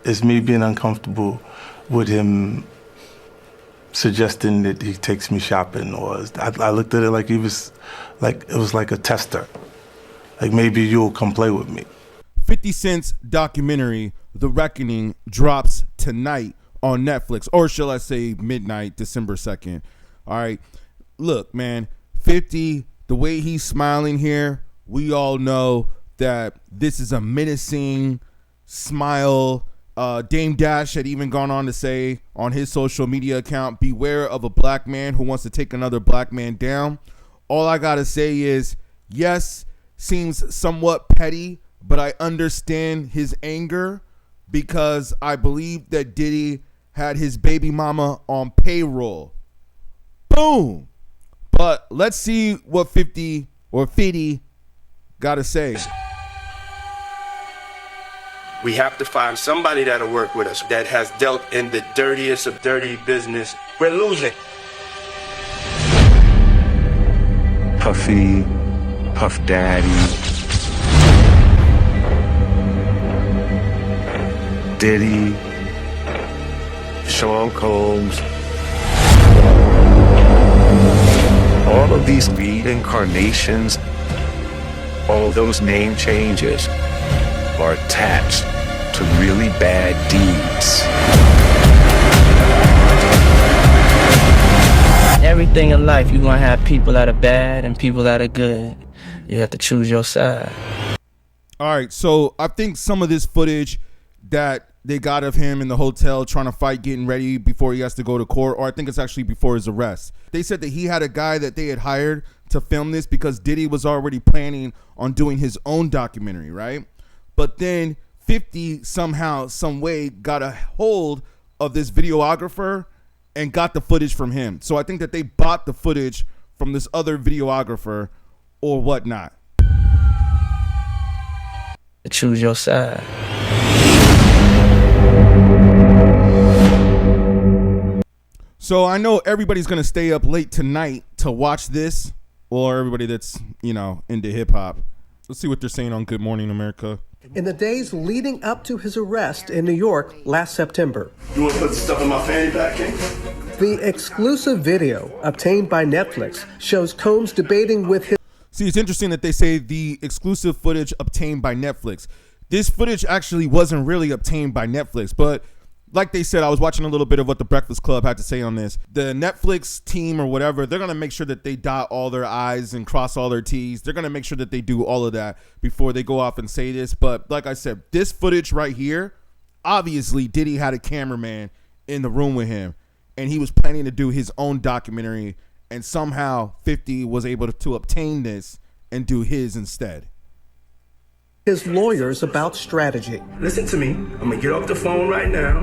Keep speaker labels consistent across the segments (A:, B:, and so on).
A: it's me being uncomfortable with him suggesting that he takes me shopping, or I looked at it like it was like a tester. Like, maybe you'll come play with me.
B: 50 Cent's documentary, The Reckoning, drops tonight on Netflix, or shall I say midnight, December 2nd. All right. Look, man, 50, the way he's smiling here, we all know that this is a menacing smile. Dame Dash had even gone on to say on his social media account, beware of a black man who wants to take another black man down. All I got to say is, yes, seems somewhat petty, but I understand his anger because I believe that Diddy had his baby mama on payroll. Boom. But let's see what 50 or 50 got to say.
C: We have to find somebody that'll work with us that has dealt in the dirtiest of dirty business. We're losing.
D: Puffy, Puff Daddy, Diddy, Sean Combs. All of these reincarnations, all those name changes are attached to really bad deeds.
E: Everything in life, you're gonna have people that are bad and people that are good. You have to choose your side.
B: All right, so I think some of this footage that they got of him in the hotel trying to fight, getting ready before he has to go to court, or I think it's actually before his arrest. They said that he had a guy that they had hired to film this because Diddy was already planning on doing his own documentary, right? But then 50 somehow, some way got a hold of this videographer and got the footage from him. So I think that they bought the footage from this other videographer or whatnot.
E: Choose your side.
B: So I know everybody's going to stay up late tonight to watch this, or everybody that's, into hip hop. Let's see what they're saying on Good Morning America.
F: In the days leading up to his arrest in New York last September.
C: You want to put the stuff in my fanny pack, King?
F: The exclusive video obtained by Netflix shows Combs debating with his...
B: See, it's interesting that they say the exclusive footage obtained by Netflix. This footage actually wasn't really obtained by Netflix, but like they said, I was watching a little bit of what the Breakfast Club had to say on this. The Netflix team or whatever, they're going to make sure that they dot all their I's and cross all their T's. They're going to make sure that they do all of that before they go off and say this. But like I said, this footage right here, obviously Diddy had a cameraman in the room with him, and he was planning to do his own documentary, and somehow 50 was able to obtain this and do his instead.
F: His lawyers about strategy.
C: Listen to me. I'm going to get off the phone right now,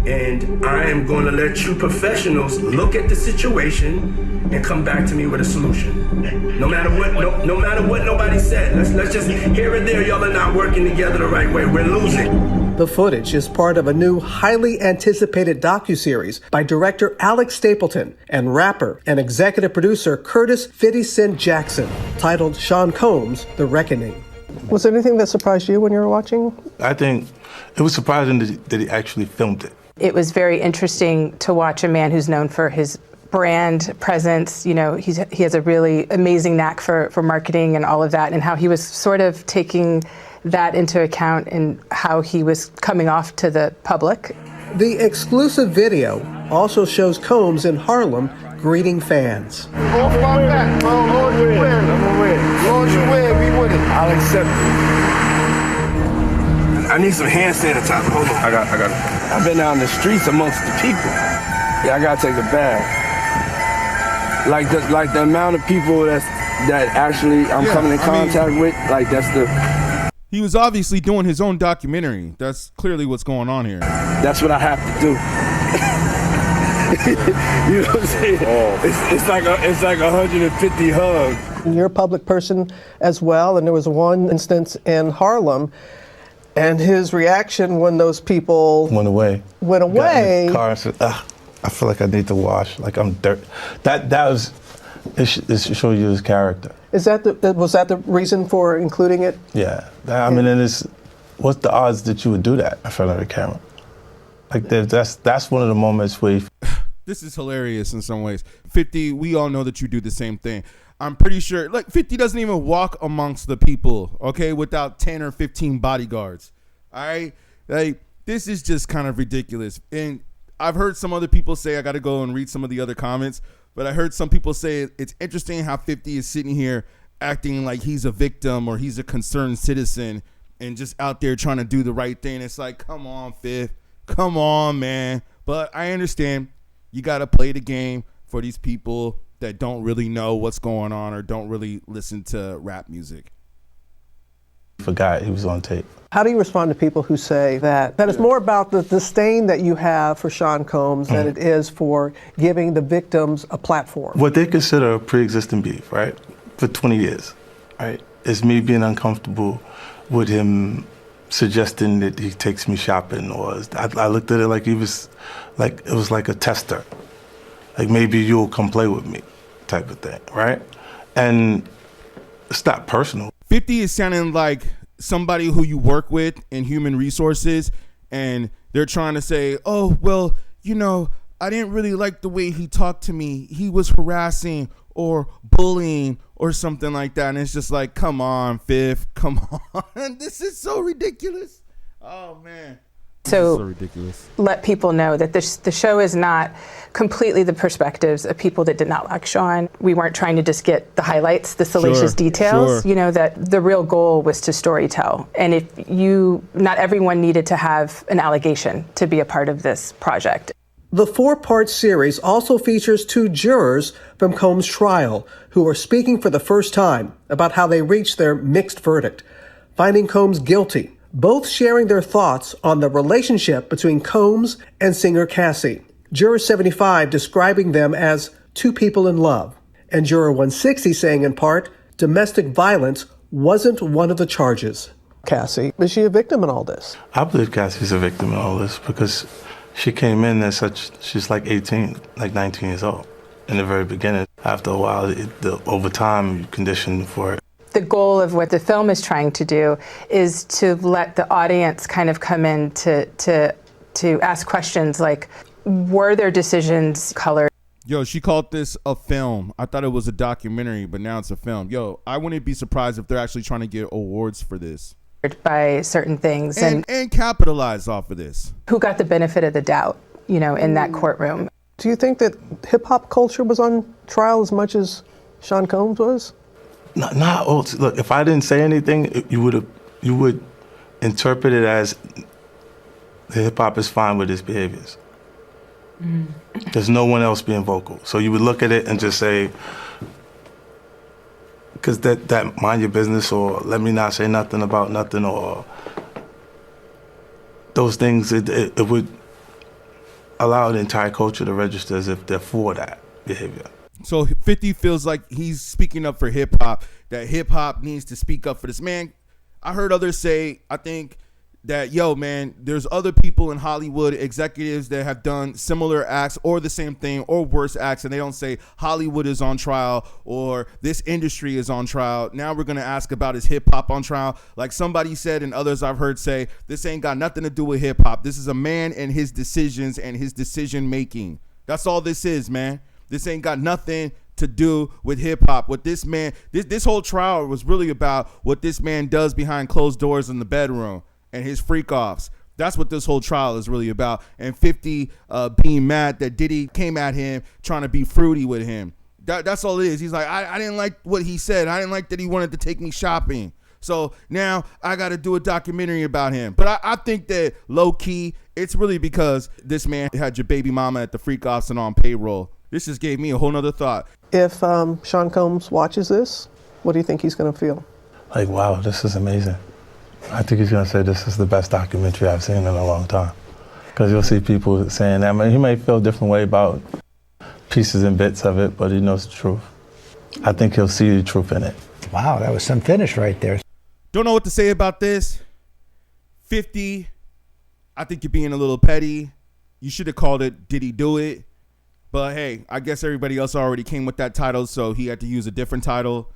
C: and I am going to let you professionals look at the situation and come back to me with a solution. No matter what, no matter what nobody said. Let's just, here and there, y'all are not working together the right way. We're losing.
F: The footage is part of a new, highly anticipated docuseries by director Alex Stapleton and rapper and executive producer Curtis 50 Cent Jackson, titled Sean Combs, The Reckoning. Was there anything that surprised you when you were watching?
A: I think it was surprising that he actually filmed it.
G: It was very interesting to watch a man who's known for his brand presence. He has a really amazing knack for marketing and all of that, and how he was sort of taking that into account in how he was coming off to the public.
F: The exclusive video also shows Combs in Harlem greeting fans.
H: Lord, you win, be with it.
C: I'll accept it. I need some hand sanitizer. Hold on. I got it. I've been out in the streets amongst the people. Yeah, I gotta take a bath. Like the amount of people that actually I'm coming in contact with, like that's the...
B: He was obviously doing his own documentary. That's clearly what's going on here.
C: That's what I have to do. You know what I'm saying? Oh. It's like 150 hugs.
F: You're a public person as well, and there was one instance in Harlem, and his reaction when those people
A: went away.
F: Got in
A: the car and said, I feel like I need to wash, like I'm dirt. That was, it show you his character.
F: Was that the reason for including it?
A: Yeah, I mean, what's the odds that you would do that in front of a camera? Like that's one of the moments where
B: This is hilarious in some ways. 50, we all know that you do the same thing. I'm pretty sure, like 50 doesn't even walk amongst the people, okay, without 10 or 15 bodyguards. All right? Like, this is just kind of ridiculous. And I've heard some other people say, I got to go and read some of the other comments, but I heard some people say it's interesting how 50 is sitting here acting like he's a victim or he's a concerned citizen and just out there trying to do the right thing. It's like, come on, Fifth. Come on, man. But I understand you got to play the game for these people that don't really know what's going on or don't really listen to rap music.
A: forgot he was on tape.
F: How do you respond to people who say that it's more about the disdain that you have for Sean Combs than it is for giving the victims a platform?
A: What they consider a pre-existing beef, right, for 20 years, right, is me being uncomfortable with him suggesting that he takes me shopping, or I looked at it like he was, like it was like a tester, like maybe you'll come play with me, type of thing, right? And it's not personal.
B: 50 is sounding like somebody who you work with in human resources, and they're trying to say, oh, well, you know, I didn't really like the way he talked to me. He was harassing or bullying or something like that. And it's just like, come on, Fifth, come on. This is so ridiculous. Oh, man.
G: So,
B: so ridiculous.
G: Let people know that the show is not completely the perspectives of people that did not like Sean. We weren't trying to just get the highlights, the salacious details.
B: Sure.
G: You know, that the real goal was to storytell. And not everyone needed to have an allegation to be a part of this project.
F: The 4-part series also features 2 jurors from Combs' trial who are speaking for the first time about how they reached their mixed verdict, finding Combs guilty, both sharing their thoughts on the relationship between Combs and singer Cassie. Juror 75 describing them as 2 people in love, and Juror 160 saying in part, domestic violence wasn't one of the charges. Cassie, is she a victim in all this?
A: I believe Cassie's a victim in all this because she came in as she's like 18, like 19 years old in the very beginning. After a while, over time, you condition for it.
G: The goal of what the film is trying to do is to let the audience kind of come in to ask questions like, were their decisions colored?
B: Yo, she called this a film. I thought it was a documentary, but now it's a film. Yo, I wouldn't be surprised if they're actually trying to get awards for this.
G: By certain things
B: and capitalize off of this.
G: Who got the benefit of the doubt, you know, in that courtroom.
F: Do you think that hip-hop culture was on trial as much as Sean Combs was?
A: Not look, if I didn't say anything, you would interpret it as the hip-hop is fine with his behaviors. There's no one else being vocal. So you would look at it and just say, because that mind your business, or let me not say nothing about nothing, or those things, it would allow the entire culture to register as if they're for that behavior.
B: So 50 feels like he's speaking up for hip hop, that hip hop needs to speak up for this. Man, I heard others say, I think that, yo, man, there's other people in Hollywood, executives that have done similar acts or the same thing or worse acts, and they don't say Hollywood is on trial or this industry is on trial. Now we're going to ask about is hip hop on trial? Like somebody said, and others I've heard say, this ain't got nothing to do with hip hop. This is a man and his decisions and his decision making. That's all this is, man. This ain't got nothing to do with hip hop. What this man, this whole trial was really about what this man does behind closed doors in the bedroom and his freak offs. That's what this whole trial is really about. And 50 being mad that Diddy came at him trying to be fruity with him. That's all it is. He's like, I didn't like what he said. I didn't like that he wanted to take me shopping. So now I got to do a documentary about him. But I think that low key, it's really because this man had your baby mama at the freak offs and on payroll. This just gave me a whole nother thought.
F: If Sean Combs watches this, what do you think he's going to feel?
A: Like, wow, this is amazing. I think he's going to say this is the best documentary I've seen in a long time. Because you'll see people saying that. I mean, he may feel a different way about pieces and bits of it, but he knows the truth. I think he'll see the truth in it.
I: Wow, that was some finish right there.
B: Don't know what to say about this. 50, I think you're being a little petty. You should have called it Did He Do It? But hey, I guess everybody else already came with that title, so he had to use a different title.